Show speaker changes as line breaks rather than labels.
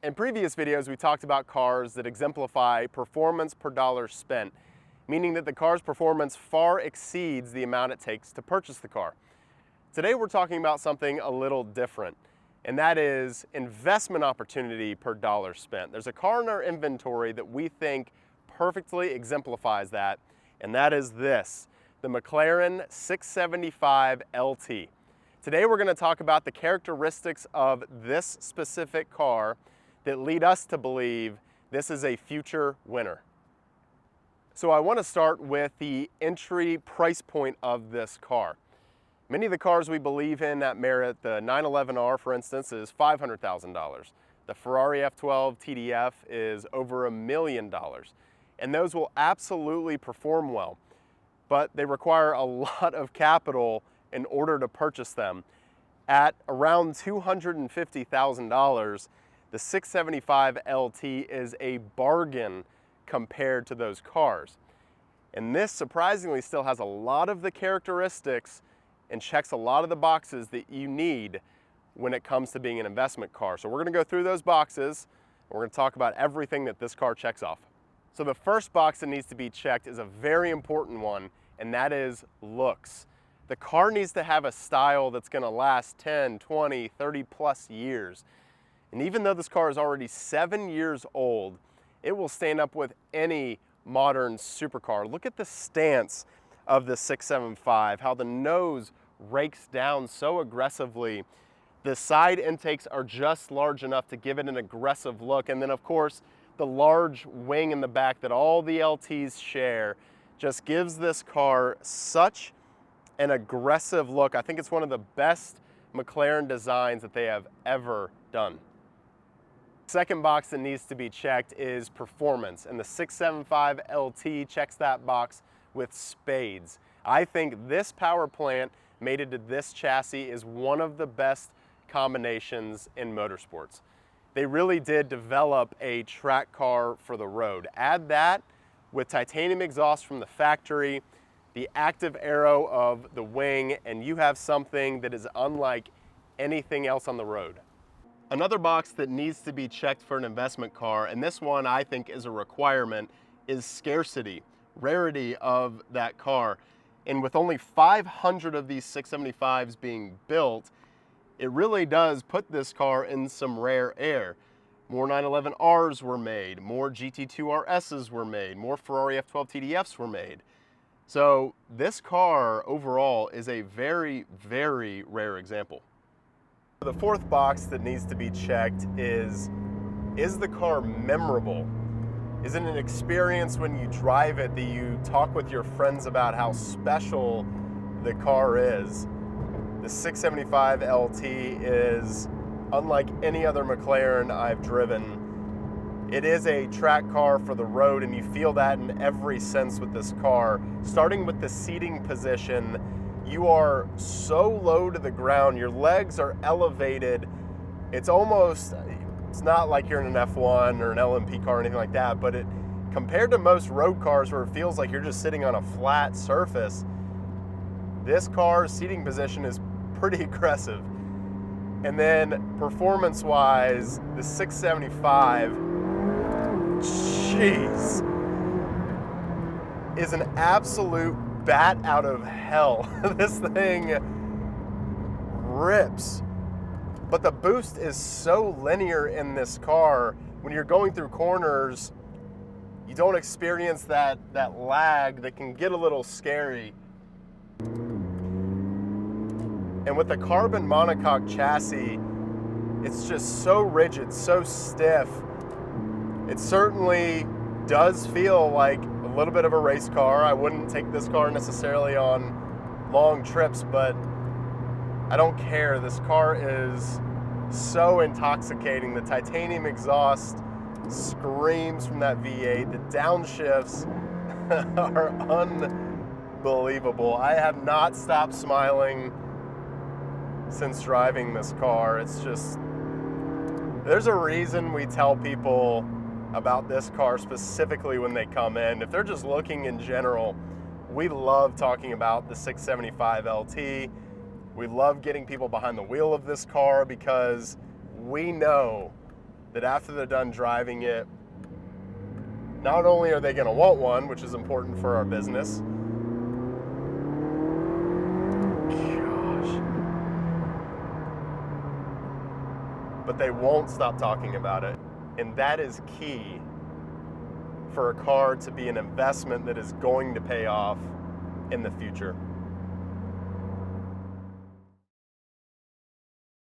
In previous videos, we talked about cars that exemplify performance per dollar spent, meaning that the car's performance far exceeds the amount it takes to purchase the car. Today, we're talking about something a little different, and that is investment opportunity per dollar spent. There's a car in our inventory that we think perfectly exemplifies that, and that is this, the McLaren 675LT. Today, we're going to talk about the characteristics of this specific car that lead us to believe this is a future winner. So I want to start with the entry price point of this car. Many of the cars we believe in that merit, the 911R for instance, is $500,000. The Ferrari F12 TDF is over $1 million. And those will absolutely perform well, but they require a lot of capital in order to purchase them. At around $250,000, the 675LT is a bargain compared to those cars. And this surprisingly still has a lot of the characteristics and checks a lot of the boxes that you need when it comes to being an investment car. So we're going to go through those boxes. We're going to talk about everything that this car checks off. So the first box that needs to be checked is a very important one, and that is looks. The car needs to have a style that's going to last 10, 20, 30 plus years. And even though this car is already 7 years old, it will stand up with any modern supercar. Look at the stance of the 675, how the nose rakes down so aggressively. The side intakes are just large enough to give it an aggressive look. And then of course, the large wing in the back that all the LTs share just gives this car such an aggressive look. I think it's one of the best McLaren designs that they have ever done. Second box that needs to be checked is performance, and the 675LT checks that box with spades. I think this power plant mated to this chassis is one of the best combinations in motorsports. They really did develop a track car for the road. Add that with titanium exhaust from the factory, the active aero of the wing, and you have something that is unlike anything else on the road. Another box that needs to be checked for an investment car, and this one I think is a requirement, is scarcity, rarity of that car. And with only 500 of these 675s being built, it really does put this car in some rare air. More 911Rs were made, more GT2 RSs were made, more Ferrari F12 TDFs were made. So this car overall is a very, very rare example. The fourth box that needs to be checked is the car memorable? Is it an experience when you drive it that you talk with your friends about how special the car is? The 675LT is unlike any other McLaren I've driven. It is a track car for the road, and you feel that in every sense with this car. Starting with the seating position, you are so low to the ground, your legs are elevated. It's not like you're in an F1 or an LMP car or anything like that, but compared to most road cars where it feels like you're just sitting on a flat surface, this car's seating position is pretty aggressive. And then performance-wise, the 675, jeez, is an absolute bat out of hell. This thing rips. But the boost is so linear in this car. When you're going through corners, you don't experience that lag that can get a little scary. And with the carbon monocoque chassis, it's just so rigid, so stiff. It certainly does feel like a little bit of a race car. I wouldn't take this car necessarily on long trips, but I don't care. This car is so intoxicating. The titanium exhaust screams from that V8. The downshifts are unbelievable. I have not stopped smiling since driving this car. It's just, there's a reason we tell people about this car specifically when they come in. If they're just looking in general, we love talking about the 675LT. We love getting people behind the wheel of this car because we know that after they're done driving it, not only are they going to want one, which is important for our business, but they won't stop talking about it. And that is key for a car to be an investment that is going to pay off in the future.